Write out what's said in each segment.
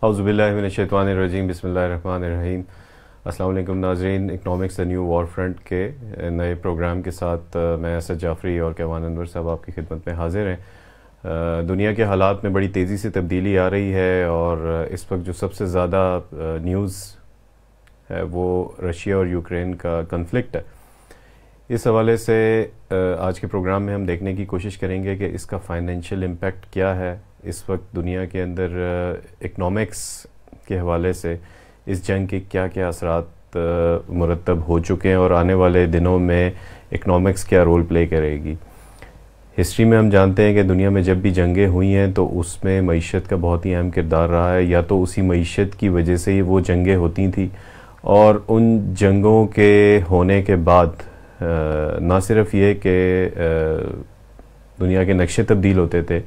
اعوذ باللہ من الشیطان الرجیم، بسم اللہ الرحمن الرحیم۔ السلام علیکم ناظرین، economics the new war front کے نئے پروگرام کے ساتھ میں اسد جعفری اور کیوان انور صاحب آپ کی خدمت میں حاضر ہیں۔ دنیا کے حالات میں بڑی تیزی سے تبدیلی آ رہی ہے اور اس وقت جو سب سے زیادہ نیوز ہے وہ رشیا اور یوکرین کا کنفلکٹ ہے۔ اس حوالے سے آج کے پروگرام میں ہم دیکھنے کی کوشش کریں گے کہ اس کا فائنینشیل امپیکٹ کیا ہے اس وقت دنیا کے اندر، اکنامکس کے حوالے سے اس جنگ کے کیا کیا اثرات مرتب ہو چکے ہیں اور آنے والے دنوں میں اکنامکس کیا رول پلے کرے گی۔ ہسٹری میں ہم جانتے ہیں کہ دنیا میں جب بھی جنگیں ہوئی ہیں تو اس میں معیشت کا بہت ہی اہم کردار رہا ہے، یا تو اسی معیشت کی وجہ سے ہی وہ جنگیں ہوتی تھیں، اور ان جنگوں کے ہونے کے بعد نہ صرف یہ کہ دنیا کے نقشے تبدیل ہوتے تھے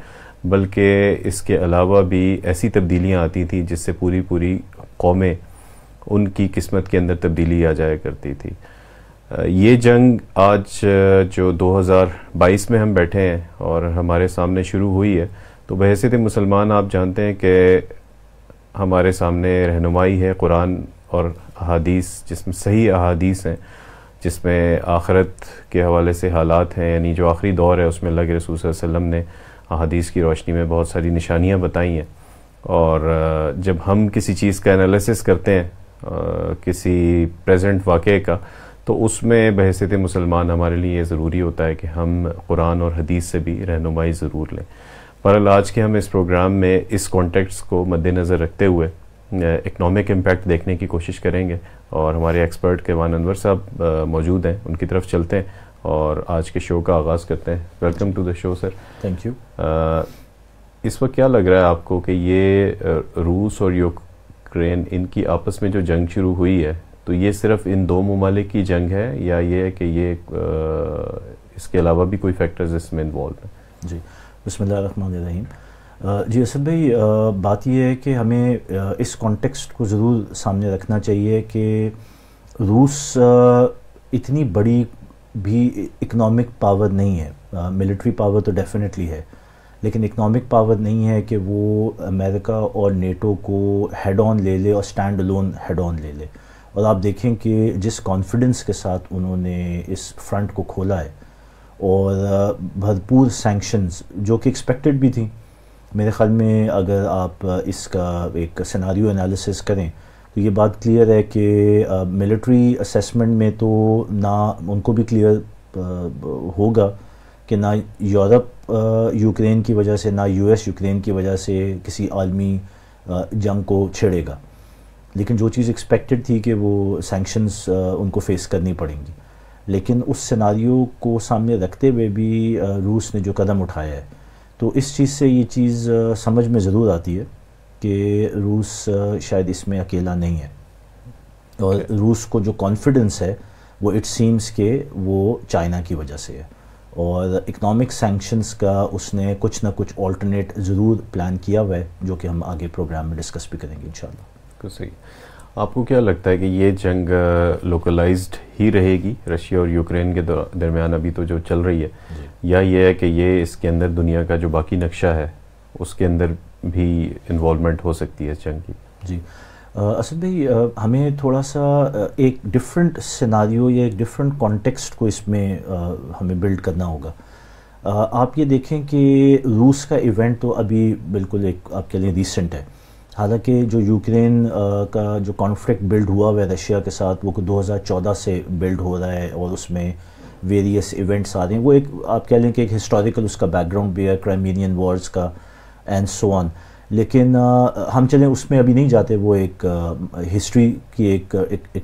بلکہ اس کے علاوہ بھی ایسی تبدیلیاں آتی تھیں جس سے پوری قومیں ان کی قسمت کے اندر تبدیلی آ جایا کرتی تھی۔ یہ جنگ آج جو 2022 میں ہم بیٹھے ہیں اور ہمارے سامنے شروع ہوئی ہے، تو بحیثیت مسلمان آپ جانتے ہیں کہ ہمارے سامنے رہنمائی ہے قرآن اور احادیث، جس میں صحیح احادیث ہیں، جس میں آخرت کے حوالے سے حالات ہیں، یعنی جو آخری دور ہے اس میں اللہ کے رسول صلی اللہ علیہ وسلم نے احادیث کی روشنی میں بہت ساری نشانیاں بتائی ہیں۔ اور جب ہم کسی چیز کا انالیسس کرتے ہیں کسی پریزنٹ واقعے کا، تو اس میں بحیثیت مسلمان ہمارے لیے یہ ضروری ہوتا ہے کہ ہم قرآن اور حدیث سے بھی رہنمائی ضرور لیں۔ بہرحال آج کے ہم اس پروگرام میں اس کانٹیکسٹ کو مد نظر رکھتے ہوئے اکنامک امپیکٹ دیکھنے کی کوشش کریں گے، اور ہمارے ایکسپرٹ کیوان انور صاحب موجود ہیں، ان کی طرف چلتے ہیں اور آج کے شو کا آغاز کرتے ہیں۔ Welcome to the show sir. Thank you. اس وقت کیا لگ رہا ہے آپ کو کہ یہ روس اور یوکرین ان کی آپس میں جو جنگ شروع ہوئی ہے، تو یہ صرف ان دو ممالک کی جنگ ہے، یا یہ ہے کہ یہ اس کے علاوہ بھی کوئی فیکٹرز اس میں انوالو ہیں؟ جی، بسم اللہ الرحمن الرحیم۔ جی اسد بھائی، بات یہ ہے کہ ہمیں اس کانٹیکسٹ کو ضرور سامنے رکھنا چاہیے کہ روس اتنی بڑی بھی اکنامک پاور نہیں ہے۔ ملٹری پاور تو ڈیفینیٹلی ہے، لیکن اکنامک پاور نہیں ہے کہ وہ امریکہ اور نیٹو کو ہیڈ آن لے لے اور سٹینڈ الون ہیڈ آن لے لے۔ اور آپ دیکھیں کہ جس کانفیڈنس کے ساتھ انہوں نے اس فرنٹ کو کھولا ہے، اور بھرپور سینکشنز جو کہ ایکسپیکٹڈ بھی تھیں، میرے خیال میں اگر آپ اس کا ایک سیناریو انالیسس کریں تو یہ بات کلیئر ہے کہ ملٹری اسیسمنٹ میں تو نہ ان کو بھی کلیئر ہوگا کہ نہ یورپ یوکرین کی وجہ سے، نہ یو ایس یوکرین کی وجہ سے کسی عالمی جنگ کو چھیڑے گا، لیکن جو چیز ایکسپیکٹڈ تھی کہ وہ سینکشنز ان کو فیس کرنی پڑیں گی۔ لیکن اس سیناریو کو سامنے رکھتے ہوئے بھی روس نے جو قدم اٹھایا ہے، تو اس چیز سے یہ چیز سمجھ میں ضرور آتی ہے کہ روس شاید اس میں اکیلا نہیں ہے، اور روس کو جو کانفیڈنس ہے وہ اٹ سیمز کہ وہ چائنا کی وجہ سے ہے، اور اکنامک سینکشنز کا اس نے کچھ نہ کچھ آلٹرنیٹ ضرور پلان کیا ہوا ہے، جو کہ ہم آگے پروگرام میں ڈسکس بھی کریں گے انشاءاللہ۔ صحیح۔ آپ کو کیا لگتا ہے کہ یہ جنگ لوکلائزڈ ہی رہے گی رشیا اور یوکرین کے درمیان ابھی تو جو چل رہی ہے، یا یہ ہے کہ یہ اس کے اندر دنیا کا جو باقی نقشہ ہے اس کے اندر بھی انوالومنٹ ہو سکتی ہے اس جنگ کی؟ جی اسد بھائی، ہمیں تھوڑا سا ایک ڈفرینٹ سیناریو یا ایک ڈفرینٹ کانٹیکسٹ کو اس میں ہمیں بلڈ کرنا ہوگا۔ آپ یہ دیکھیں کہ روس کا ایونٹ تو ابھی بالکل ایک آپ کے لیے ریسنٹ ہے، حالانکہ جو یوکرین کا جو کانفلکٹ بلڈ ہوا ہوا ہے رشیا کے ساتھ، وہ 2014 سے بلڈ ہو رہا ہے، اور اس میں ویریس ایونٹس آ رہے ہیں۔ وہ ایک آپ کہہ لیں کہ ایک ہسٹوریکل اس کا بیک گراؤنڈ بھی ہے، کرائمینین وارز کا اینڈ سو آن، لیکن ہم چلیں اس میں ابھی نہیں جاتے، وہ ایک ہسٹری کی ایک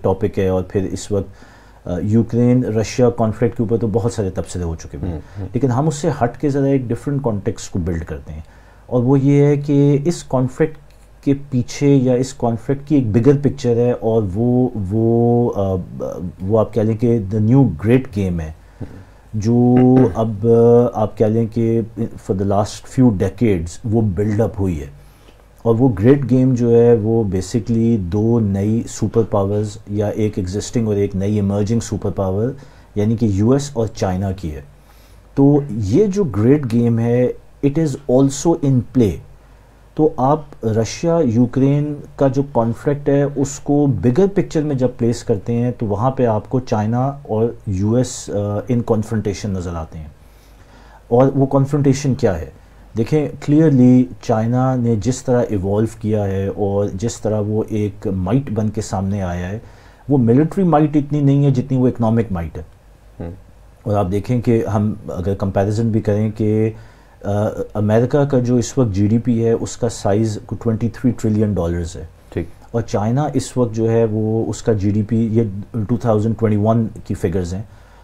ٹاپک ہے، اور پھر اس وقت یوکرین رشیا کانفلکٹ کے اوپر تو بہت سارے تبصرے ہو چکے ہیں، لیکن ہم اس سے ہٹ کے ذرا ایک ڈفرینٹ کانٹیکسٹ کو بلڈ کرتے ہیں، اور وہ یہ ہے کہ اس کانفلکٹ کے پیچھے یا اس کانفلکٹ کی ایک بگر پکچر ہے، اور وہ آپ کہہ لیں کہ دا نیو گریٹ گیم ہے، جو اب آپ کہہ لیں کہ for the last few decades وہ بلڈ اپ ہوئی ہے، اور وہ گریٹ گیم جو ہے وہ بیسکلی دو نئی سپر پاورز، یا ایک ایگزسٹنگ اور ایک نئی ایمرجنگ سپر پاور، یعنی کہ یو ایس اور چائنا کی ہے۔ تو یہ جو گریٹ گیم ہے، اٹ از آلسو ان پلے۔ تو آپ رشیا یوکرین کا جو کانفلکٹ ہے اس کو بگر پکچر میں جب پلیس کرتے ہیں تو وہاں پہ آپ کو چائنا اور یو ایس ان کانفرنٹیشن نظر آتے ہیں. اور وہ کانفرنٹیشن کیا ہے؟ دیکھیں کلیئرلی چائنا نے جس طرح ایوالو کیا ہے اور جس طرح وہ ایک مائٹ بن کے سامنے آیا ہے، وہ ملٹری مائٹ اتنی نہیں ہے جتنی وہ اکنامک مائٹ ہے. اور آپ دیکھیں کہ ہم اگر کمپیریزن بھی کریں کہ امریکہ کا جو اس وقت جی ڈی پی ہے اس کا سائز 23 ٹریلین ڈالرز ہے. ٹھیک. اور چائنا اس وقت جو ہے وہ اس کا جی ڈی پی، یہ 2021 کی فگرز ہیں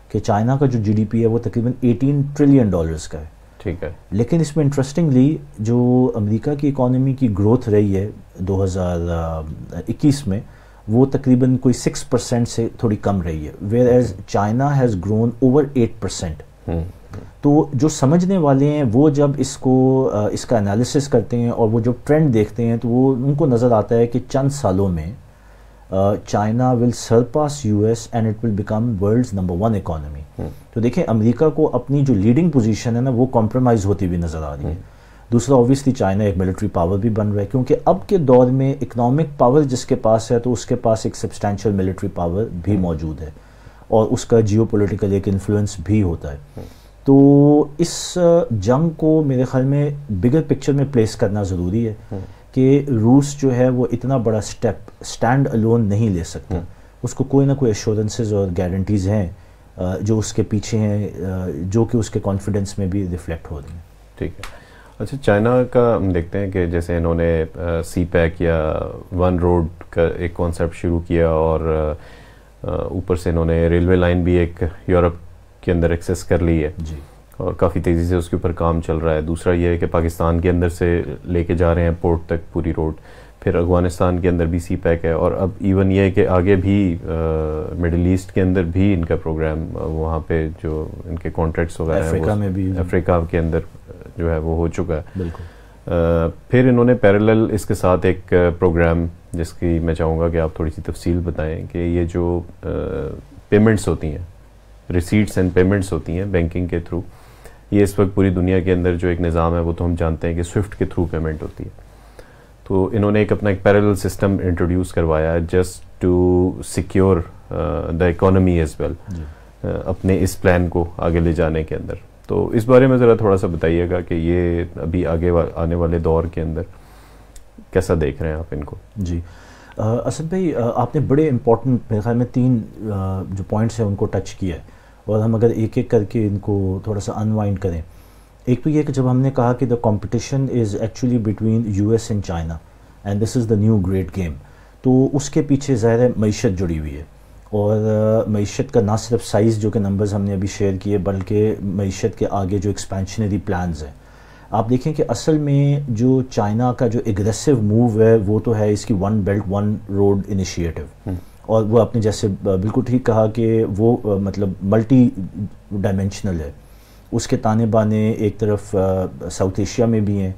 کہ چائنا کا جو جی ڈی پی ہے وہ تقریباً 18 ٹریلین ڈالرز کا ہے. ٹھیک ہے. لیکن اس میں انٹرسٹنگلی جو امریکہ کی اکانومی کی گروتھ رہی ہے 2021 میں وہ تقریباً کوئی 6% سے تھوڑی کم رہی ہے، where as China has grown over 8%. تو جو سمجھنے والے ہیں وہ جب اس کا انالیسس کرتے ہیں اور وہ جو ٹرینڈ دیکھتے ہیں تو وہ ان کو نظر آتا ہے کہ چند سالوں میں China will surpass U S and it will become world's number 1 economy. تو دیکھیں امریکہ کو اپنی جو لیڈنگ پوزیشن ہے نا وہ کمپرومائز ہوتی ہوئی نظر آ رہی ہے. دوسرا اوبویسلی چائنا ایک ملٹری پاور بھی بن رہا ہے کیونکہ اب کے دور میں اکنامک پاور جس کے پاس ہے تو اس کے پاس ایک سبسٹینشیل ملٹری پاور بھی موجود ہے اور اس کا جیو پولیٹیکل ایک انفلوئنس بھی ہوتا ہے. تو اس جنگ کو میرے خیال میں بگر پکچر میں پلیس کرنا ضروری ہے کہ روس جو ہے وہ اتنا بڑا سٹیپ اسٹینڈ الون نہیں لے سکتا. اس کو کوئی نہ کوئی ایشورنسز اور گارنٹیز ہیں جو اس کے پیچھے ہیں، جو کہ اس کے کانفیڈنس میں بھی ریفلیکٹ ہو رہی ہیں. ٹھیک ہے. اچھا، چائنا کا ہم دیکھتے ہیں کہ جیسے انہوں نے سی پیک یا ون روڈ کا ایک کانسیپٹ شروع کیا اور اوپر سے انہوں نے ریلوے لائن بھی ایک یورپ کے اندر ایکسیس کر لی ہے جی، اور کافی تیزی سے اس کے اوپر کام چل رہا ہے. دوسرا یہ ہے کہ پاکستان کے اندر سے لے کے جا رہے ہیں پورٹ تک پوری روڈ، پھر افغانستان کے اندر بھی سی پیک ہے اور اب ایون یہ ہے کہ آگے بھی مڈل ایسٹ کے اندر بھی ان کا پروگرام، وہاں پہ جو ان کے کانٹریکٹس وغیرہ ہیں افریقہ میں بھی، افریقہ کے اندر جو ہے وہ ہو چکا ہے. بالکل. پھر انہوں نے پیرالل اس کے ساتھ ایک پروگرام جس کی میں چاہوں گا کہ آپ تھوڑی سی تفصیل بتائیں کہ یہ جو پیمنٹس ہوتی ہیں، ریسیٹس اینڈ پیمنٹس ہوتی ہیں بینکنگ کے تھرو، یہ اس وقت پوری دنیا کے اندر جو ایک نظام ہے وہ تو ہم جانتے ہیں کہ سوئفٹ کے تھرو پیمنٹ ہوتی ہے. تو انہوں نے ایک اپنا ایک پیرالل سسٹم انٹروڈیوس کروایا ہے just to secure the economy as well, اپنے اس پلان کو آگے لے جانے کے اندر. تو اس بارے میں ذرا تھوڑا سا بتائیے گا کہ یہ ابھی آگے آنے والے دور کے اندر کیسا دیکھ رہے ہیں آپ ان کو؟ جی اسد بھائی، آپ نے بڑے امپورٹنٹ میرے خیال میں 3 جو پوائنٹس ہیں ان کو ٹچ کیا ہے اور ہم اگر ایک ایک کر کے ان کو تھوڑا سا انوائنڈ کریں. ایک تو یہ کہ جب ہم نے کہا کہ the competition is actually between you S and China and this is the new great game, تو اس کے پیچھے ظاہر ہے معیشت جڑی ہوئی ہے اور معیشت کا نہ صرف سائز جو کہ نمبرز ہم نے ابھی شیئر کیے بلکہ معیشت کے آگے جو ایکسپینشنری پلانز ہیں. آپ دیکھیں کہ اصل میں جو چائنا کا جو اگریسو موو ہے وہ تو ہے اس کی 1 بیلٹ 1 روڈ انیشیٹو، اور وہ آپ نے جیسے بالکل ٹھیک کہا کہ وہ مطلب ملٹی ڈائمینشنل ہے. اس کے تانے بانے ایک طرف ساؤتھ ایشیا میں بھی ہیں،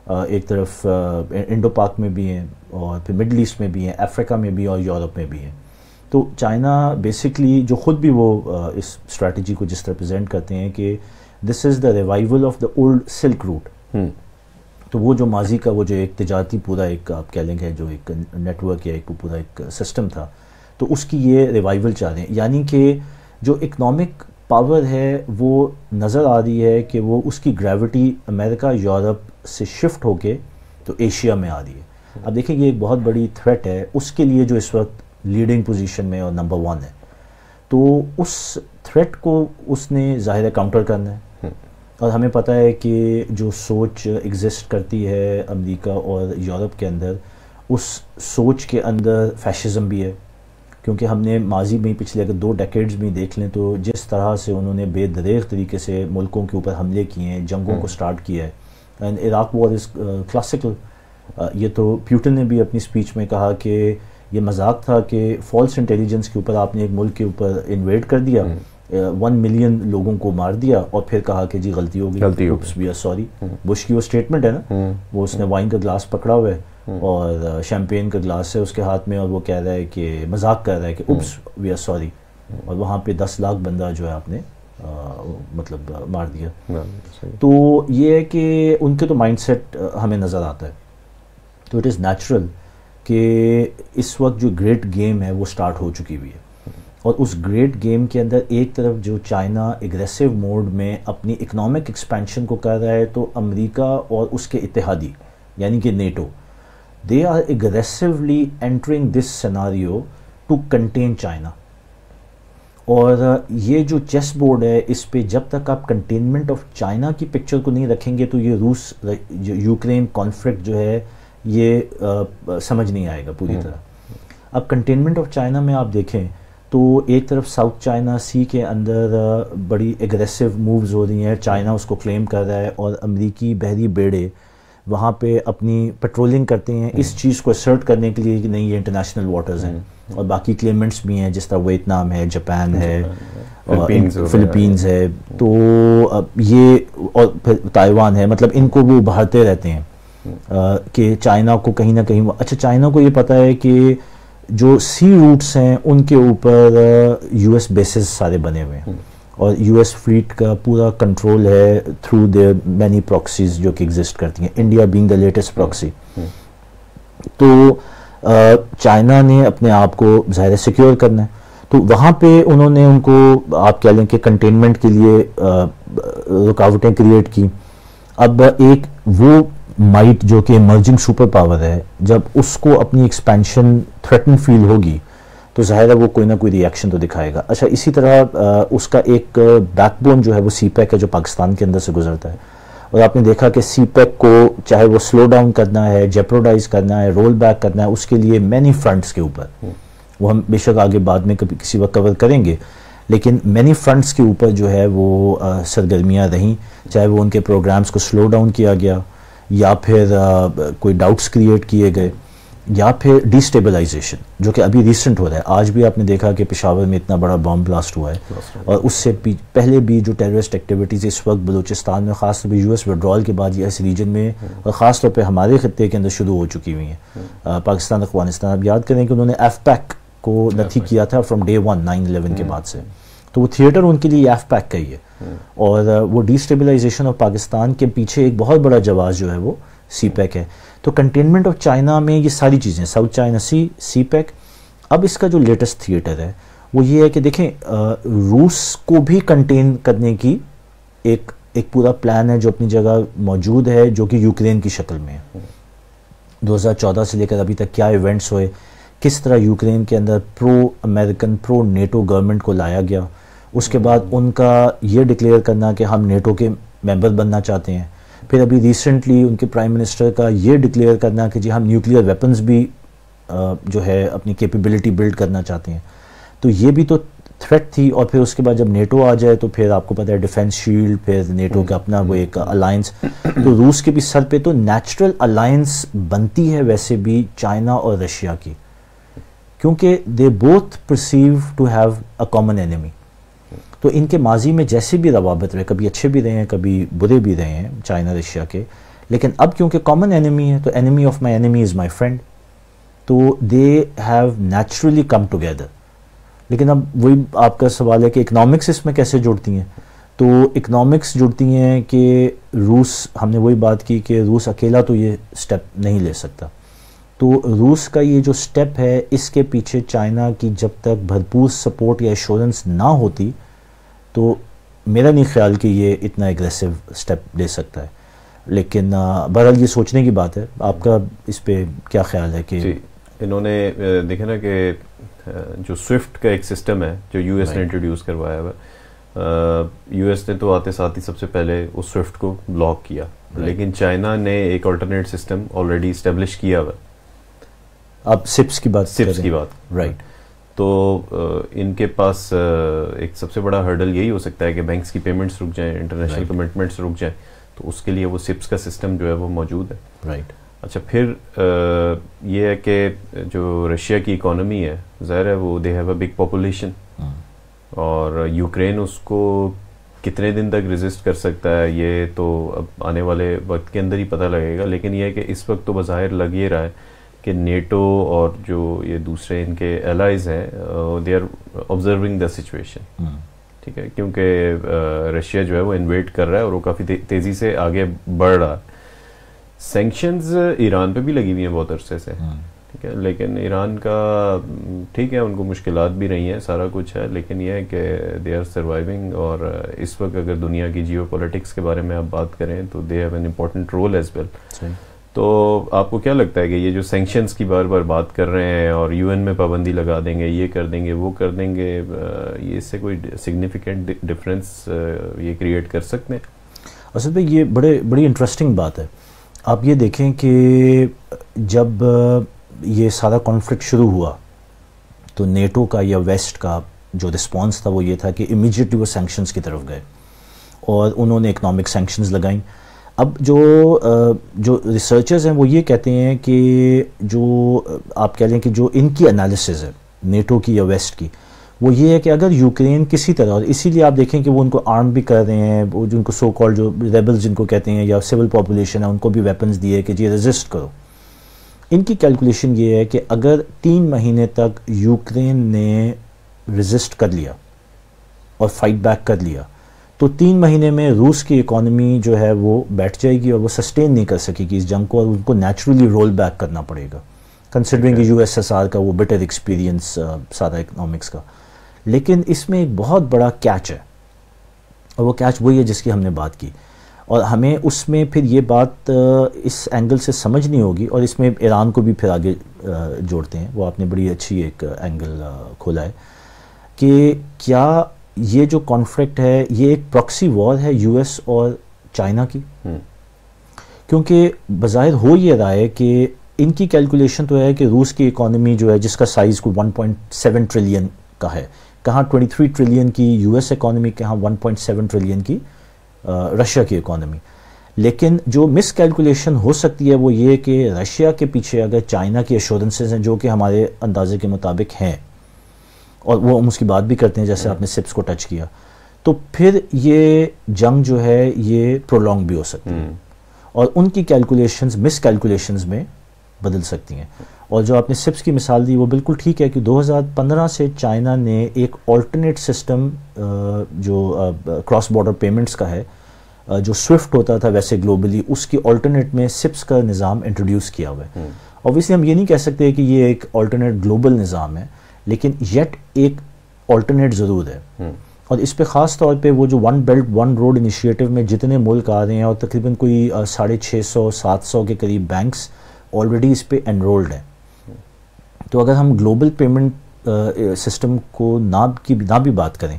ایک طرف انڈو پاک میں بھی ہیں اور پھر مڈل ایسٹ میں بھی ہیں، افریقہ میں بھی اور یورپ میں بھی ہیں. تو چائنا بیسکلی جو خود بھی وہ اس اسٹریٹجی کو جس طرح پریزنٹ کرتے ہیں کہ this is the revival of the old silk route, تو وہ جو ماضی کا وہ جو ایک تجارتی پورا ایک آپ کہہ لیں گے جو ایک نیٹ ورک یا ایک پورا ایک سسٹم تھا، تو اس کی یہ ریوائول چاہ رہے ہیں. یعنی کہ جو اکنامک پاور ہے وہ نظر آ رہی ہے کہ وہ اس کی گریوٹی امریکہ یورپ سے شفٹ ہو کے تو ایشیا میں آ رہی ہے. اب دیکھیں یہ ایک بہت بڑی تھریٹ ہے اس کے لیے جو اس وقت لیڈنگ پوزیشن میں اور نمبر 1 ہے. تو اس تھریٹ کو اس نے ظاہر کاؤنٹر کرنا ہے اور ہمیں پتہ ہے کہ جو سوچ ایگزسٹ کرتی ہے امریکہ اور یورپ کے اندر، اس سوچ کے اندر فیشزم بھی ہے کیونکہ ہم نے ماضی میں پچھلے اگر 2 ڈیکیڈز میں دیکھ لیں تو جس طرح سے انہوں نے بے دریغ طریقے سے ملکوں کے اوپر حملے کیے ہیں، جنگوں کو سٹارٹ کیا ہے. And Iraq war is classical. یہ تو پیوٹن نے بھی اپنی سپیچ میں کہا کہ یہ مذاق تھا کہ فالس انٹیلیجنس کے اوپر آپ نے ایک ملک کے اوپر انویڈ کر دیا، 1 ملین لوگوں کو مار دیا اور پھر کہا کہ جی غلطی ہو گئی، oops we are sorry. Bush کی وہ اسٹیٹمنٹ ہے نا، وہ اس نے وائن کا گلاس پکڑا ہوا ہے اور شیمپین کا گلاس ہے اس کے ہاتھ میں اور وہ کہہ رہا ہے کہ مذاق کر رہا ہے کہ اوپس وی آر سوری، اور وہاں پہ 10 لاکھ بندہ جو ہے آپ نے مطلب مار دیا. تو یہ ہے کہ ان کے تو مائنڈ سیٹ ہمیں نظر آتا ہے تو اٹ از نیچرل کہ اس وقت جو گریٹ گیم ہے وہ سٹارٹ ہو چکی ہوئی ہے، اور اس گریٹ گیم کے اندر ایک طرف جو چائنا اگریسو موڈ میں اپنی اکنامک ایکسپینشن کو کر رہا ہے، تو امریکہ اور اس کے اتحادی یعنی کہ NATO, they are aggressively entering this scenario to contain China. اور یہ جو چیس بورڈ ہے اس پہ جب تک آپ کنٹینمنٹ آف چائنا کی پکچر کو نہیں رکھیں گے تو یہ روس یوکرین کانفلکٹ جو ہے یہ سمجھ نہیں آئے گا پوری طرح. اب کنٹینمنٹ آف چائنا میں آپ دیکھیں تو ایک طرف ساؤتھ چائنا سی کے اندر بڑی اگریسو مووز ہو رہی ہیں، چائنا اس کو کلیم کر رہا ہے، اور امریکی بحری بیڑے وہاں پہ اپنی پیٹرولنگ کرتے ہیں اس چیز کو اسرٹ کرنے کے لیے کہ نہیں یہ انٹرنیشنل واٹرز ہیں، اور باقی کلیمنٹس بھی ہیں جس طرح ویتنام ہے، جاپان ہے، فلپینز ہے، تو یہ اور پھر تائیوان ہے، مطلب ان کو وہ ابھارتے رہتے ہیں کہ چائنا کو کہیں نہ کہیں. اچھا چائنا کو یہ پتہ ہے کہ جو سی روٹس ہیں ان کے اوپر یو ایس بیسز سارے بنے ہوئے ہیں، اور یو ایس فلیٹ کا پورا کنٹرول ہے تھرو دیئر مینی پراکسیز جو کہ ایگزسٹ کرتی ہیں، India being the latest proxy. تو چائنا نے اپنے آپ کو ظاہر سیکیور کرنا ہے، تو وہاں پہ انہوں نے ان کو آپ کہہ لیں کہ کنٹینمنٹ کے لیے رکاوٹیں کریٹ کی. اب ایک وہ مائٹ جو کہ ایمرجنگ سپر پاور ہے، جب اس کو اپنی ایکسپینشن تھریٹن فیل ہوگی تو ظاہر ہے وہ کوئی نہ کوئی ری ایکشن تو دکھائے گا. اچھا اسی طرح اس کا ایک بیک بون جو ہے وہ سی پیک ہے جو پاکستان کے اندر سے گزرتا ہے، اور آپ نے دیکھا کہ سی پیک کو چاہے وہ سلو ڈاؤن کرنا ہے، جیپروڈائز کرنا ہے، رول بیک کرنا ہے، اس کے لیے مینی فرنٹس کے اوپر، وہ ہم بے شک آگے بعد میں کبھی کسی وقت کور کریں گے، لیکن مینی فرنٹس کے اوپر جو ہے وہ سرگرمیاں رہیں، چاہے وہ ان کے پروگرامز کو سلو ڈاؤن کیا گیا، یا پھر کوئی ڈاؤٹس کریٹ کیے گئے، یا پھر ڈی اسٹیبلائزیشن جو کہ ابھی ریسنٹ ہو رہا ہے. آج بھی آپ نے دیکھا کہ پشاور میں اتنا بڑا بام بلاسٹ ہوا ہے، اور اس سے پہلے بھی جو ٹیررسٹ ایکٹیویٹیز اس وقت بلوچستان میں خاص طور پہ یو ایس وڈرال کے بعد یہ اس ریجن میں اور خاص طور پہ ہمارے خطے کے اندر شروع ہو چکی ہوئی ہیں. پاکستان افغانستان آپ یاد کریں کہ انہوں نے ایف پیک کو نفی کیا تھا فرام ڈے 1 9/11 کے بعد سے، تو وہ تھیٹر ان کے لیے ایف پیک کا ہی ہے، اور وہ ڈی اسٹیبلائزیشن آف پاکستان کے پیچھے ایک بہت بڑا جواز جو ہے وہ سی پیک ہے. تو کنٹینمنٹ آف چائنا میں یہ ساری چیزیں، ساؤتھ چائنا سی پیک. اب اس کا جو لیٹسٹ تھیٹر ہے وہ یہ ہے کہ دیکھیں روس کو بھی کنٹین کرنے کی ایک پورا پلان ہے جو اپنی جگہ موجود ہے، جو کہ یوکرین کی شکل میں ہے. 2014 سے لے کر ابھی تک کیا ایونٹس ہوئے، کس طرح یوکرین کے اندر پرو امریکن پرو نیٹو گورنمنٹ کو لایا گیا، اس کے بعد ان کا یہ ڈکلیئر کرنا کہ ہم نیٹو کے ممبر بننا چاہتے ہیں، پھر ابھی ریسنٹلی ان کے پرائم منسٹر کا یہ ڈکلیئر کرنا کہ جی ہم نیوکلیئر ویپنز بھی جو ہے اپنی کیپیبلٹی بلڈ کرنا چاہتے ہیں. تو یہ بھی تو تھریٹ تھی، اور پھر اس کے بعد جب نیٹو آ جائے تو پھر آپ کو پتہ ہے ڈیفنس شیلڈ، پھر نیٹو کا اپنا وہ ایک الائنس. تو روس کے بھی سر پہ تو نیچرل الائنس بنتی ہے ویسے بھی چائنا اور رشیا کی، کیونکہ they both perceive to have a common enemy. تو ان کے ماضی میں جیسے بھی روابط رہے، کبھی اچھے بھی رہے ہیں کبھی برے بھی رہے ہیں چائنا رشیا کے، لیکن اب کیونکہ کامن اینیمی ہے تو enemy of my enemy is my friend, تو they have naturally come together. لیکن اب وہی آپ کا سوال ہے کہ اکنامکس اس میں کیسے جڑتی ہیں. تو اکنامکس جڑتی ہیں کہ روس، ہم نے وہی بات کی کہ روس اکیلا تو یہ سٹیپ نہیں لے سکتا، تو روس کا یہ جو سٹیپ ہے اس کے پیچھے چائنا کی جب تک بھرپور سپورٹ یا ایشورنس نہ ہوتی تو میرا نہیں خیال کہ یہ اتنا اگریسو سٹیپ لے سکتا ہے. لیکن بہرحال یہ سوچنے کی بات ہے. آپ کا اس پہ کیا خیال ہے؟ کہ جی انہوں نے دیکھا نا کہ جو سوئفٹ کا ایک سسٹم ہے جو یو ایس نے انٹروڈیوس کروایا ہوا، یو ایس نے تو آتے ساتھ ہی سب سے پہلے اس سوئفٹ کو بلاک کیا، لیکن چائنا نے ایک آلٹرنیٹ سسٹم آلریڈی اسٹیبلش کیا ہوا. آپ سپس کی بات رائٹ. تو ان کے پاس ایک سب سے بڑا ہرڈل یہی ہو سکتا ہے کہ بینکس کی پیمنٹس رک جائیں، انٹرنیشنل کمٹمنٹس رک جائیں، تو اس کے لیے وہ سپس کا سسٹم جو ہے وہ موجود ہے. رائٹ. اچھا پھر یہ ہے کہ جو رشیا کی اکانومی ہے ظاہر ہے وہ they have a big population, اور یوکرین اس کو کتنے دن تک ریزسٹ کر سکتا ہے یہ تو اب آنے والے وقت کے اندر ہی پتہ لگے گا. لیکن یہ ہے کہ اس وقت تو بظاہر لگ یہ رہا ہے کہ نیٹو اور جو یہ دوسرے ان کے الائز ہیں they are observing the situation. ٹھیک ہے، کیونکہ رشیا جو ہے وہ انویٹ کر رہا ہے اور وہ کافی تیزی سے آگے بڑھ رہا ہے. سینکشنز ایران پہ بھی لگی ہوئی ہیں بہت عرصے سے, ٹھیک ہے, لیکن ایران کا ٹھیک ہے ان کو مشکلات بھی رہی ہیں, سارا کچھ ہے, لیکن یہ ہے کہ دے آر سروائیونگ. اور اس وقت اگر دنیا کی جیو پولیٹکس کے بارے میں آپ بات کریں تو they have an important role as well. تو آپ کو کیا لگتا ہے کہ یہ جو سینکشنز کی بار بار بات کر رہے ہیں اور یو این میں پابندی لگا دیں گے, یہ کر دیں گے, وہ کر دیں گے, یہ اس سے کوئی سگنیفیکنٹ ڈفرینس یہ کریٹ کر سکتے ہیں؟ اسد بھائی یہ بڑی انٹرسٹنگ بات ہے. آپ یہ دیکھیں کہ جب یہ سارا کانفلکٹ شروع ہوا تو نیٹو کا یا ویسٹ کا جو رسپانس تھا وہ یہ تھا کہ امیجیٹلی وہ سینکشنز کی طرف گئے اور انہوں نے اکنامک سینکشنز لگائیں. اب جو ریسرچرز ہیں وہ یہ کہتے ہیں کہ جو آپ کہہ لیں کہ جو ان کی انالیسز ہے نیٹو کی یا ویسٹ کی, وہ یہ ہے کہ اگر یوکرین کسی طرح, اور اسی لیے آپ دیکھیں کہ وہ ان کو آرم بھی کر رہے ہیں, وہ جن کو سو کال جو ریبلز جن کو کہتے ہیں یا سول پاپولیشن ہے ان کو بھی ویپنز دیے کہ جی ریزسٹ کرو. ان کی کیلکولیشن یہ ہے کہ اگر 3 مہینے تک یوکرین نے ریزسٹ کر لیا اور فائٹ بیک کر لیا تو 3 مہینے میں روس کی اکانومی جو ہے وہ بیٹھ جائے گی اور وہ سسٹین نہیں کر سکے گی اس جنگ کو, اور ان کو نیچرلی رول بیک کرنا پڑے گا considering U S S R کا وہ بٹر ایکسپیرینس سارا اکنامکس کا. لیکن اس میں ایک بہت بڑا کیچ ہے, اور وہ کیچ وہی ہے جس کی ہم نے بات کی, اور ہمیں اس میں پھر یہ بات اس اینگل سے سمجھنی ہوگی, اور اس میں ایران کو بھی پھر آگے جوڑتے ہیں, وہ آپ نے بڑی اچھی ایک اینگل کھولا ہے کہ کیا یہ جو کانفلکٹ ہے یہ ایک پراکسی وار ہے یو ایس اور چائنا کی. کیونکہ بظاہر ہو یہ رہا ہے کہ ان کی کیلکولیشن تو ہے کہ روس کی اکانومی جو ہے جس کا سائز کو 1.7 ٹریلین کا ہے, کہاں 23 ٹریلین کی یو ایس اکانومی, کہاں 1.7 ٹریلین کی رشیا کی اکانومی. لیکن جو مس کیلکولیشن ہو سکتی ہے وہ یہ کہ رشیا کے پیچھے اگر چائنا کی ایشورنسز ہیں جو کہ ہمارے اندازے کے مطابق ہیں, اور وہ ہم اس کی بات بھی کرتے ہیں جیسے آپ نے سپس کو ٹچ کیا, تو پھر یہ جنگ جو ہے یہ پرولونگ بھی ہو سکتی ہے, اور ان کی کیلکولیشنز مس کیلکولیشنز میں بدل سکتی ہیں. اور جو آپ نے سپس کی مثال دی وہ بالکل ٹھیک ہے کہ 2015 سے چائنا نے ایک آلٹرنیٹ سسٹم جو کراس بارڈر پیمنٹس کا ہے, جو سوئفٹ ہوتا تھا ویسے گلوبلی, اس کی آلٹرنیٹ میں سپس کا نظام انٹروڈیوس کیا ہوا ہے. اوبویسلی ہم یہ نہیں کہہ سکتے کہ یہ ایک آلٹرنیٹ گلوبل نظام ہے, لیکن یٹ ایک آلٹرنیٹ ضرور ہے. اور اس پہ خاص طور پہ وہ جو one belt one road initiative میں جتنے ملک آ رہے ہیں, اور تقریباً کوئی 650-700 کے قریب بینکس آلریڈی اس پہ انرولڈ ہیں. تو اگر ہم گلوبل پیمنٹ سسٹم کو نہ بھی بات کریں,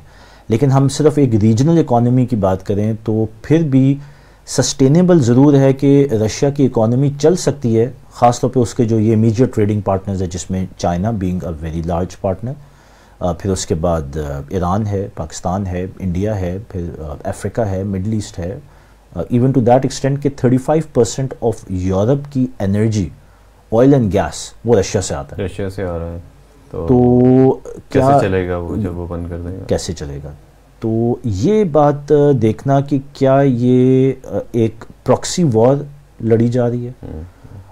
لیکن ہم صرف ایک ریجنل اکانومی کی بات کریں, تو پھر بھی سسٹینیبل ضرور ہے کہ رشیا کی اکانومی چل سکتی ہے, خاص طور پہ اس کے جو یہ میجر ٹریڈنگ پارٹنرز ہیں جس میں China being a very large partner, پھر اس کے بعد ایران ہے, پاکستان ہے, انڈیا ہے, پھر افریقہ ہے, مڈل ایسٹ ہے, ایون ٹو دیٹ ایکسٹینٹ کہ 35% آف یورپ کی انرجی آئل اینڈ گیس وہ رشیا سے آتا ہے, رشیا سے آ رہا ہے. تو کیسے چلے گا وہ جب وہ بند کر دیں گا, کیسے چلے گا؟ تو یہ بات دیکھنا کہ کیا یہ ایک پراکسی وار لڑی جا رہی ہے,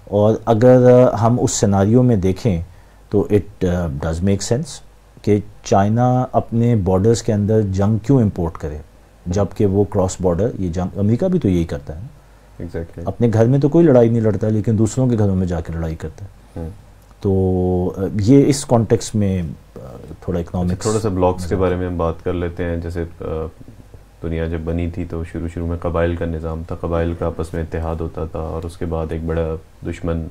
اور اگر ہم اس سیناریو میں دیکھیں تو اٹ ڈز میک سینس کہ چائنا اپنے بارڈرز کے اندر جنگ کیوں امپورٹ کرے, جبکہ وہ کراس بارڈر یہ جنگ, امریکہ بھی تو یہی کرتا ہے. اپنے گھر میں تو کوئی لڑائی نہیں لڑتا, لیکن دوسروں کے گھروں میں جا کے لڑائی کرتا ہے. تو یہ اس کانٹیکس میں تھوڑا اکنامکس, تھوڑا سا بلاکس کے بارے میں ہم بات کر لیتے ہیں. جیسے دنیا جب بنی تھی تو شروع میں قبائل کا نظام تھا, قبائل کا آپس میں اتحاد ہوتا تھا, اور اس کے بعد ایک بڑا دشمن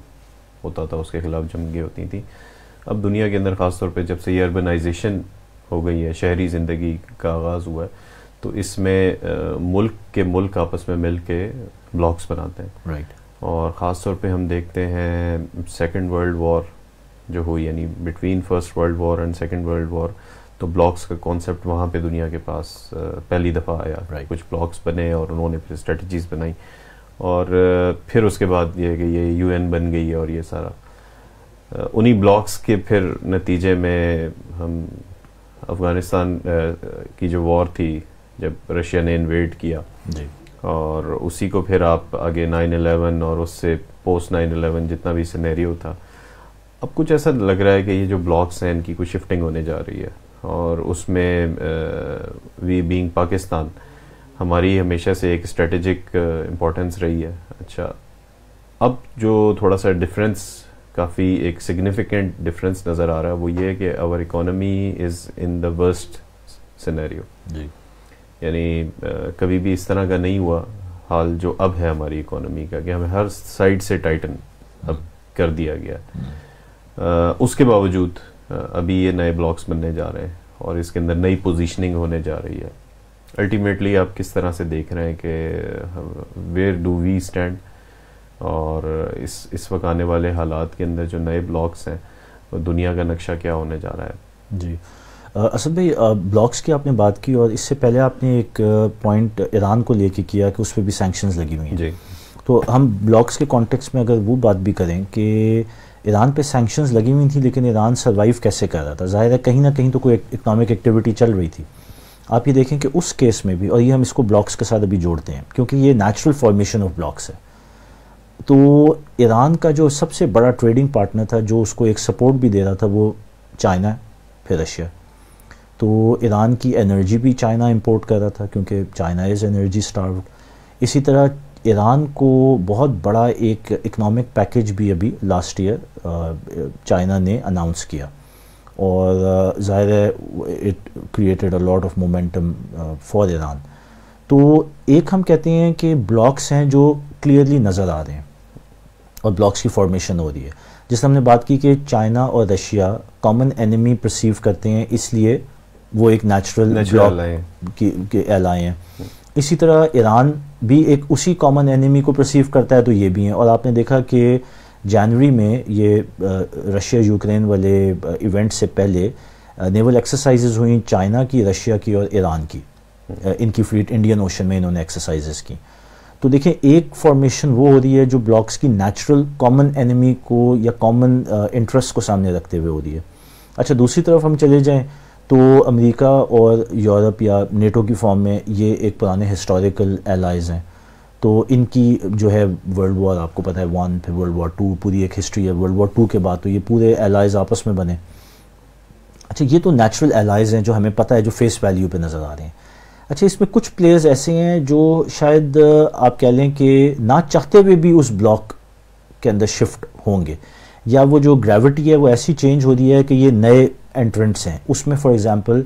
ہوتا تھا, اس کے خلاف جنگیں ہوتی تھیں. اب دنیا کے اندر خاص طور پہ جب سے یہ اربنائزیشن ہو گئی ہے, شہری زندگی کا آغاز ہوا ہے, تو اس میں ملک آپس میں مل کے بلاکس بناتے ہیں. رائٹ. اور خاص طور پہ ہم دیکھتے ہیں سیکنڈ ورلڈ وار جو ہوئی, یعنی between first world war and second world war, تو بلاکس کا کانسیپٹ وہاں پہ دنیا کے پاس پہلی دفعہ آیا. کچھ بلاکس بنے اور انہوں نے پھر اسٹریٹجیز بنائی, اور پھر اس کے بعد یہ کہ یہ یو این بن گئی ہے, اور یہ سارا انہی بلاکس کے پھر نتیجے میں ہم افغانستان کی جو وار تھی جب رشیا نے انویڈ کیا, جی, اور اسی کو پھر آپ آگے 9/11 اور اس سے پوسٹ 9/11 جتنا بھی سینیریو تھا, اب کچھ ایسا لگ رہا ہے کہ یہ جو بلاکس ہیں ان کی کوئی شفٹنگ ہونے جا رہی ہے. اور اس میں وی بینگ پاکستان, ہماری ہمیشہ سے ایک اسٹریٹجک امپورٹنس رہی ہے. اچھا, اب جو تھوڑا سا ڈفرینس کافی ایک سگنیفیکنٹ ڈفرینس نظر آ رہا ہے وہ یہ ہے کہ our economy is in the worst scenario. جی یعنی کبھی بھی اس طرح کا نہیں ہوا حال جو اب ہے ہماری اکانومی کا کہ ہمیں ہر سائڈ سے ٹائٹن اب کر دیا گیا. اس کے باوجود ابھی یہ نئے بلاکس بننے جا رہے ہیں اور اس کے اندر نئی پوزیشننگ ہونے جا رہی ہے. الٹیمیٹلی آپ کس طرح سے دیکھ رہے ہیں کہ ویئر ڈو وی اسٹینڈ, اور اس وقت آنے والے حالات کے اندر جو نئے بلاکس ہیں دنیا کا نقشہ کیا ہونے جا رہا ہے. جی اسد بھائی, بلاکس کی آپ نے بات کی اور اس سے پہلے آپ نے ایک پوائنٹ ایران کو لے کے کیا کہ اس پہ بھی سینکشنز لگی ہوئی ہیں. جی تو ہم بلاکس کے کانٹیکس میں اگر وہ بات بھی کریں کہ ایران پہ سینکشنز لگی ہوئی تھیں لیکن ایران سروائیو کیسے کر رہا تھا, ظاہر ہے کہیں نہ کہیں تو کوئی اکنامک ایکٹیویٹی چل رہی تھی. آپ یہ دیکھیں کہ اس کیس میں بھی, اور یہ ہم اس کو بلاکس کے ساتھ ابھی جوڑتے ہیں کیونکہ یہ نیچرل فارمیشن آف بلاکس ہے, تو ایران کا جو سب سے بڑا ٹریڈنگ پارٹنر تھا جو اس کو ایک سپورٹ بھی دے رہا تھا وہ چائنا ہے, پھر رشیا. تو ایران کی انرجی بھی چائنا امپورٹ کر رہا تھا کیونکہ چائنا از انرجی اسٹاروڈ. اسی طرح ایران کو بہت بڑا ایک اکنامک پیکیج بھی ابھی لاسٹ ایئر چائنا نے اناؤنس کیا, اور ظاہر ہے it created a lot of momentum for Iran. تو ایک ہم کہتے ہیں کہ بلاکس ہیں جو کلیئرلی نظر آ رہے ہیں اور بلاکس کی فارمیشن ہو رہی ہے, جس سے ہم نے بات کی کہ چائنا اور رشیا کامن اینیمی پرسیو کرتے ہیں, اس لیے وہ ایک نیچرل بلاک کے ایلائی ہیں. اسی طرح ایران بھی ایک اسی کامن اینیمی کو پرسیو کرتا ہے, تو یہ بھی ہیں. اور آپ نے دیکھا کہ جنوری میں یہ رشیا یوکرین والے ایونٹ سے پہلے نیول ایکسرسائزز ہوئیں چائنا کی, رشیا کی اور ایران کی. ان کی فلیٹ انڈین اوشن میں انہوں نے ایکسرسائزز کی. تو دیکھیں ایک فارمیشن وہ ہو رہی ہے جو بلاکس کی نیچرل کامن اینیمی کو یا کامن انٹرسٹ کو سامنے رکھتے ہوئے ہو رہی ہے. اچھا دوسری طرف ہم چلے جائیں تو امریکہ اور یورپ یا نیٹو کی فارم میں یہ ایک پرانے ہسٹوریکل ایلائز ہیں, تو ان کی جو ہے ورلڈ وار آپ کو پتہ ہے 1 پھر ورلڈ وار 2 پوری ایک ہسٹری ہے. ورلڈ وار 2 کے بعد تو یہ پورے ایلائز آپس میں بنے. اچھا یہ تو نیچرل ایلائز ہیں جو ہمیں پتہ ہے, جو فیس ویلیو پہ نظر آ رہے ہیں. اچھا اس میں کچھ پلیئرز ایسے ہیں جو شاید آپ کہہ لیں کہ نہ چاہتے ہوئے بھی اس بلاک کے اندر شفٹ ہوں گے, یا وہ جو گریوٹی ہے وہ ایسی چینج ہو رہی ہے کہ یہ نئے انٹرنٹس ہیں. اس میں فار ایگزامپل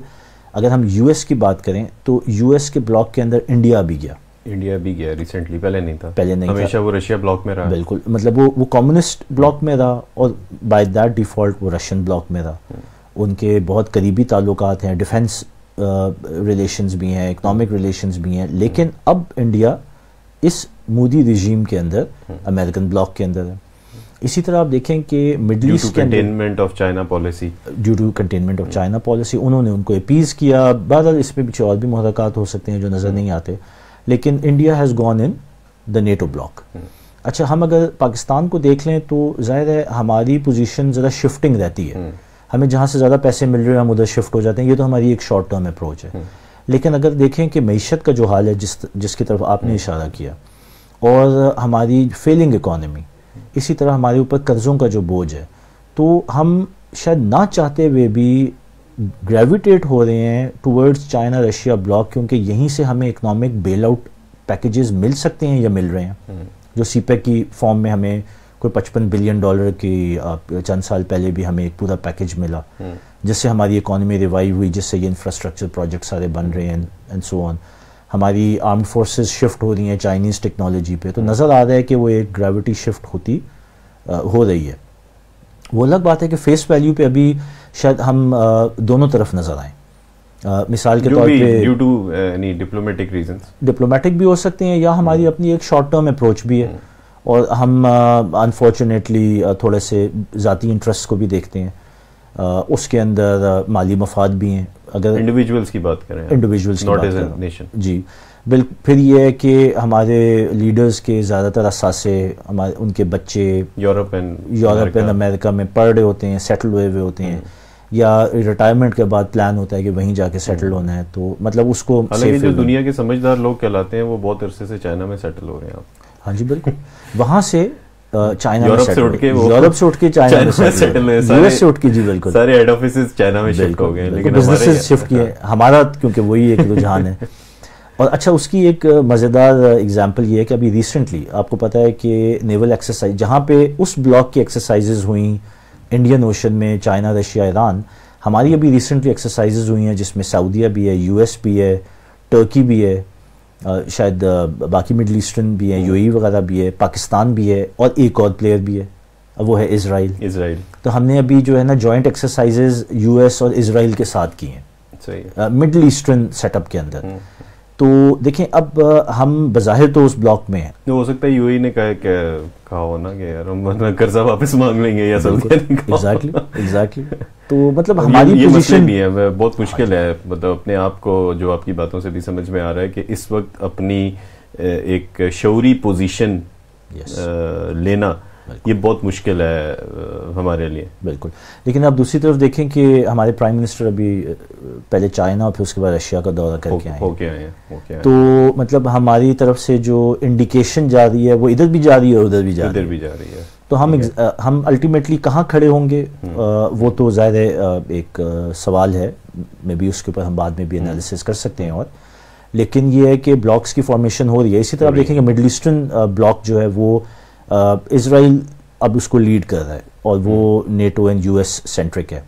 اگر ہم یو ایس کی بات کریں تو یو ایس کے بلاک کے اندر انڈیا بھی گیا ریسنٹلی, پہلے نہیں تھا, پہلے نہیں ہمیشہ وہ رشیا بلاک میں رہا. بالکل, مطلب وہ کمیونسٹ بلاک میں رہا اور بائی دیٹ ڈیفالٹ وہ رشین بلاک میں رہا. ان کے بہت قریبی تعلقات ہیں, ڈیفینس ریلیشنز بھی ہیں, اکنامک ریلیشنز بھی ہیں, لیکن اب انڈیا اس مودی رجیم کے اندر امریکن بلاک کے اندر ہے. اسی طرح آپ دیکھیں کہ مڈل ایسٹ کے containment of China policy, due to containment of China policy انہوں نے ان کو اپیز کیا. بہرحال اس میں پیچھے اور بھی محرکات ہو سکتے ہیں جو نظر نہیں آتے, لیکن India has gone in the NATO bloc. اچھا ہم اگر پاکستان کو دیکھ لیں تو ظاہر ہے ہماری پوزیشن ذرا شفٹنگ رہتی ہے, ہمیں جہاں سے زیادہ پیسے مل رہے ہیں ہم ادھر شفٹ ہو جاتے ہیں. یہ تو ہماری ایک شارٹ ٹرم اپروچ ہے. لیکن اگر دیکھیں کہ معیشت کا جو حال ہے جس کی طرف آپ نے اشارہ کیا, اور ہماری فیلنگ اکانومی, اسی طرح ہمارے اوپر قرضوں کا جو بوجھ ہے, تو ہم شاید نہ چاہتے ہوئے بھی گریویٹیٹ ہو رہے ہیں ٹورڈز چائنا رشیا بلاک, کیونکہ یہیں سے ہمیں اکنامک بیل آؤٹ پیکیجز مل سکتے ہیں یا مل رہے ہیں. جو سی پیک کی فارم میں ہمیں کوئی $55 بلین کی چند سال پہلے بھی ہمیں ایک پورا پیکیج ملا, جس سے ہماری اکانومی ریوائیو ہوئی, جس سے یہ انفراسٹرکچر پروجیکٹ سارے بن رہے ہیں اینڈ سو آن. ہماری آرمڈ فورسز شفٹ ہو رہی ہیں چائنیز ٹیکنالوجی پہ, تو نظر آ رہا ہے کہ وہ ایک گریوٹی شفٹ ہو رہی ہے. وہ الگ بات ہے کہ فیس ویلیو پہ ابھی شاید ہم دونوں طرف نظر آئیں. مثال کے طور پہ due to any diplomatic reasons, diplomatic بھی ہو سکتے ہیں, یا ہماری اپنی ایک شارٹ ٹرم اپروچ بھی ہے, اور ہم انفارچونیٹلی تھوڑے سے ذاتی انٹرسٹ کو بھی دیکھتے ہیں. اس کے اندر مالی مفاد بھی ہیں. اگر انڈیویجولز کی بات کریں, individuals not as a nation, جی بالکل. پھر یہ ہے کہ ہمارے لیڈرز کے زیادہ تر اثاثے, ان کے بچے یورپ اینڈ امریکہ میں پڑھ رہے ہوتے ہیں, سیٹل ہوئے ہوتے ہیں, یا ریٹائرمنٹ کے بعد پلان ہوتا ہے کہ وہیں جا کے سیٹل ہونا ہے. تو مطلب اس کو حالانکہ جو دنیا کے سمجھدار لوگ کہلاتے ہیں وہ بہت عرصے سے چائنا میں سیٹل ہو رہے ہیں. ہاں جی بالکل, وہاں سے چائنا یورپ سے اٹھ کے یورپ سے اٹھ کے چائنا میں سیٹل ہوئے, یو ایس سے اٹھ کے, جی بالکل سارے ہیڈ آفیسز چائنا میں شفٹ ہو گئے, لیکن بزنسز شفٹ کیے. ہمارا کیونکہ وہی ایک رجحان ہے. اور اچھا اس کی ایک مزیدار اگزامپل یہ ہے کہ ابھی ریسنٹلی آپ کو پتہ ہے کہ نیول ایکسرسائز جہاں پہ اس بلاک کی ایکسرسائزز ہوئیں انڈین اوشن میں، چائنا، رشیا، ایران، ہماری ابھی ریسنٹلی ایکسرسائزز ہوئی ہیں جس میں سعودیہ بھی ہے، یو ایس بھی ہے، ٹرکی بھی ہے، شاید باقی مڈل ایسٹرن بھی ہیں، یو اے وغیرہ بھی ہے، پاکستان بھی ہے، اور ایک اور پلیئر بھی ہے، وہ ہے اسرائیل. تو ہم نے ابھی جو ہے نا جوائنٹ ایکسرسائزز یو ایس اور اسرائیل کے ساتھ کی ہیں مڈل ایسٹرن سیٹ اپ کے اندر. تو دیکھیں اب ہم بظاہر تو اس بلاک میں ہیں. ہو سکتا ہے یو اے نے کہا ہو نا کہ یار ہم قرضہ واپس مانگ لیں گے یا ایگزیکٹلی. تو مطلب ہماری پوزیشن بھی ہے بہت مشکل ہے، مطلب اپنے آپ کو جو آپ کی باتوں سے بھی سمجھ میں آ رہا ہے کہ اس وقت اپنی ایک شعوری پوزیشن لینا یہ بہت مشکل ہے ہمارے لیے. بالکل. لیکن آپ دوسری طرف دیکھیں کہ ہمارے پرائم منسٹر ابھی پہلے چائنا اور پھر اس کے بعد رشیا کا دورہ کر کے آئے ہیں. تو مطلب ہماری طرف سے جو انڈیکیشن جا رہی ہے وہ ادھر بھی جا رہی ہے اور ادھر بھی جا رہی ہے. تو ہم الٹیمیٹلی کہاں کھڑے ہوں گے وہ تو ظاہر ہے ایک سوال ہے، میں بھی اس کے اوپر ہم بعد میں بھی انالیسس کر سکتے ہیں. اور لیکن یہ ہے کہ بلاکس کی فارمیشن ہو رہی ہے. اسی طرح آپ دیکھیں کہ مڈل ایسٹرن بلاک جو ہے وہ اسرائیل اب اس کو لیڈ کر رہا ہے اور وہ NATO and U S centric ہے.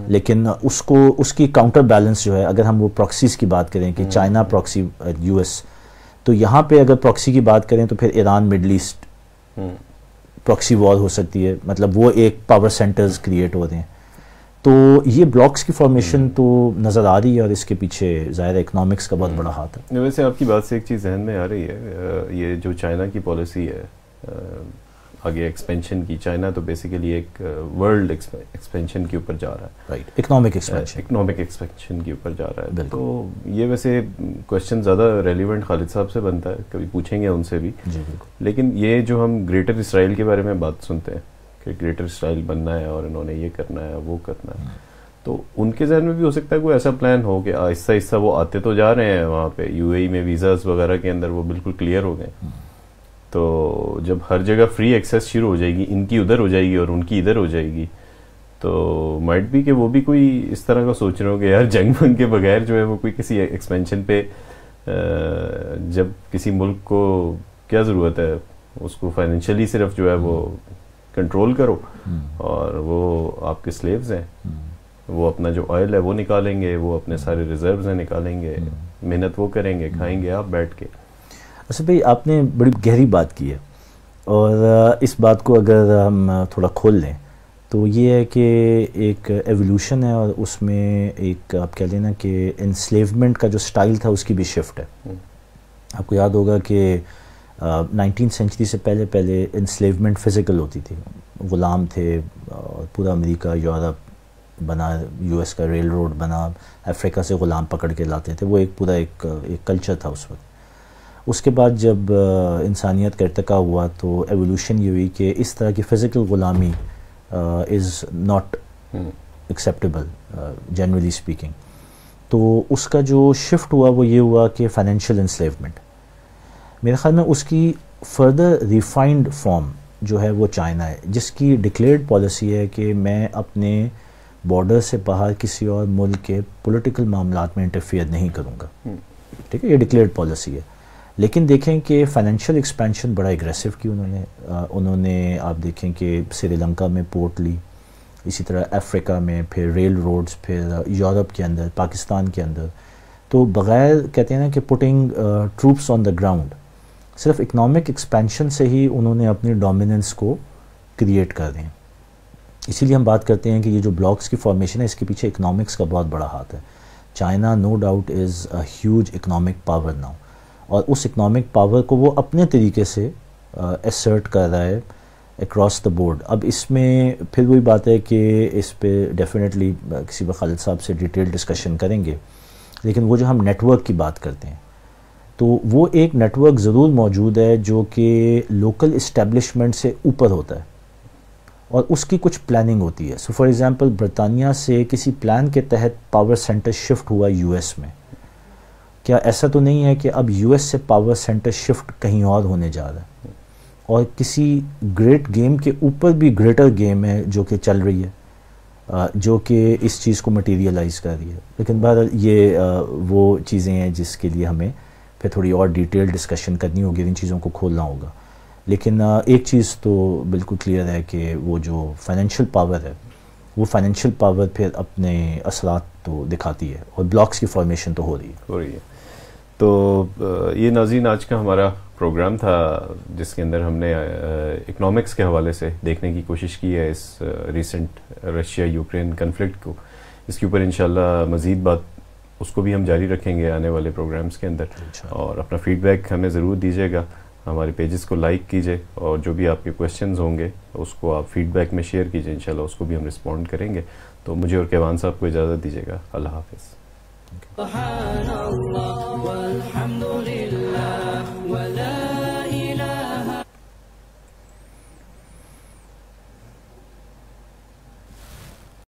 لیکن اس کی کاؤنٹر بیلنس جو ہے، اگر ہم وہ پراکسیز کی بات کریں کہ چائنا پراکسی یو ایس، تو یہاں پہ اگر پراکسی کی بات کریں تو پھر Iran middle east proxy war ہو سکتی ہے. مطلب وہ ایک پاور سینٹرز کریٹ ہو رہے ہیں. تو یہ بلاکس کی فارمیشن تو نظر آ رہی ہے اور اس کے پیچھے ظاہر اکنامکس کا بہت بڑا ہاتھ ہے. ویسے آپ کی بات سے ایک چیز ذہن میں آ رہی ہے، یہ جو چائنا کی پالیسی ہے آگے ایکسپینشن کی، چائنا تو بیسیکلی ایک ورلڈ ایکسپینشن کے اوپر جا رہا ہے. رائٹ. اکنامک ایکسپینشن کے اوپر جا رہا ہے. تو یہ ویسے کوشچن زیادہ ریلیونٹ خالد صاحب سے بنتا ہے، کبھی پوچھیں گے ان سے بھی. لیکن یہ جو ہم گریٹر اسرائیل کے بارے میں بات سنتے ہیں کہ گریٹر اسرائیل بننا ہے اور انہوں نے یہ کرنا ہے وہ کرنا ہے، تو ان کے ذہن میں بھی ہو سکتا ہے کوئی ایسا پلان ہو کہ آہستہ آہستہ وہ آتے تو جا رہے ہیں وہاں پہ یو اے ای میں ویزاز وغیرہ کے اندر وہ بالکل کلیئر ہو گئے. تو جب ہر جگہ فری ایکسیس شروع ہو جائے گی، ان کی ادھر ہو جائے گی اور ان کی ادھر ہو جائے گی، تو مائٹ بھی کہ وہ بھی کوئی اس طرح کا سوچ رہے ہو کہ یار جنگ من کے بغیر جو ہے وہ کوئی کسی ایکسپینشن پہ، جب کسی ملک کو کیا ضرورت ہے، اس کو فائنینشلی صرف جو ہے وہ کنٹرول کرو اور وہ آپ کے سلیوز ہیں، وہ اپنا جو آئل ہے وہ نکالیں گے، وہ اپنے سارے ریزروز ہیں نکالیں گے، محنت وہ کریں گے، کھائیں گے آپ بیٹھ کے. اچھا بھائی، آپ نے بڑی گہری بات کی ہے اور اس بات کو اگر ہم تھوڑا کھول لیں تو یہ ہے کہ ایک ایولیوشن ہے اور اس میں ایک آپ کہہ لینا کہ انسلیومنٹ کا جو سٹائل تھا اس کی بھی شفٹ ہے. آپ کو یاد ہوگا کہ 19 سینچری سے پہلے انسلیومنٹ فزیکل ہوتی تھی، غلام تھے اور پورا امریکہ، یورپ بنا، یو ایس کا ریل روڈ بنا، افریقہ سے غلام پکڑ کے لاتے تھے. وہ ایک پورا ایک کلچر تھا اس وقت. اس کے بعد جب انسانیت کا ارتقا ہوا تو ایولیوشن یہ ہوئی کہ اس طرح کی فزیکل غلامی is not acceptable generally speaking. تو اس کا جو شفٹ ہوا وہ یہ ہوا کہ فائنینشیل انسلیومنٹ. میرے خیال میں اس کی فردر ریفائنڈ فارم جو ہے وہ چائنا ہے، جس کی ڈکلیئرڈ پالیسی ہے کہ میں اپنے بارڈر سے باہر کسی اور ملک کے پولیٹیکل معاملات میں انٹرفیئر نہیں کروں گا. ٹھیک ہے، یہ ڈکلیئرڈ پالیسی ہے. لیکن دیکھیں کہ فائنینشیل ایکسپینشن بڑا اگریسو کی انہوں نے آپ دیکھیں کہ سری لنکا میں پورٹ لی، اسی طرح افریقہ میں، پھر ریل روڈز، پھر یورپ کے اندر، پاکستان کے اندر. تو بغیر کہتے ہیں نا کہ putting troops on the ground, صرف اکنامک ایکسپینشن سے ہی انہوں نے اپنی ڈومیننس کو کریٹ کر دیں. اسی لیے ہم بات کرتے ہیں کہ یہ جو بلاکس کی فارمیشن ہے اس کے پیچھے اکنامکس کا بہت بڑا ہاتھ ہے. China no doubt is a huge economic power now, اور اس اکنامک پاور کو وہ اپنے طریقے سے اسرٹ کر رہا ہے اکراس دا بورڈ. اب اس میں پھر وہی بات ہے کہ اس پہ ڈیفینیٹلی کسی وقت خالد صاحب سے ڈیٹیل ڈسکشن کریں گے. لیکن وہ جو ہم نیٹ ورک کی بات کرتے ہیں تو وہ ایک نیٹ ورک ضرور موجود ہے جو کہ لوکل اسٹیبلشمنٹ سے اوپر ہوتا ہے اور اس کی کچھ پلاننگ ہوتی ہے. سو فار ایگزامپل برطانیہ سے کسی پلان کے تحت پاور سینٹر شفٹ ہوا یو ایس میں. کیا ایسا تو نہیں ہے کہ اب یو ایس سے پاور سینٹر شفٹ کہیں اور ہونے جا رہا ہے اور کسی گریٹ گیم کے اوپر بھی گریٹر گیم ہے جو کہ چل رہی ہے، جو کہ اس چیز کو مٹیریلائز کر رہی ہے. لیکن بہرحال یہ وہ چیزیں ہیں جس کے لیے ہمیں پھر تھوڑی اور ڈیٹیل ڈسکشن کرنی ہوگی، ان چیزوں کو کھولنا ہوگا. لیکن ایک چیز تو بالکل کلیئر ہے کہ وہ جو فائنینشیل پاور ہے وہ فائنینشیل پاور پھر اپنے اثرات تو دکھاتی ہے، اور بلاکس کی فارمیشن تو ہو رہی ہے. تو یہ ناظرین آج کا ہمارا پروگرام تھا جس کے اندر ہم نے اکنامکس کے حوالے سے دیکھنے کی کوشش کی ہے اس ریسنٹ رشیا یوکرین کنفلکٹ کو. اس کے اوپر انشاءاللہ مزید بات اس کو بھی ہم جاری رکھیں گے آنے والے پروگرامز کے اندر. اور اپنا فیڈ بیک ہمیں ضرور دیجیے گا، ہمارے پیجز کو لائک کیجیے، اور جو بھی آپ کے کویشچنز ہوں گے اس کو آپ فیڈ بیک میں شیئر کیجیے، انشاءاللہ اس کو بھی ہم رسپونڈ کریں گے. تو مجھے اور کیوان صاحب کو اجازت دیجیے گا. اللہ حافظ. سبحان اللہ والحمد للہ ولا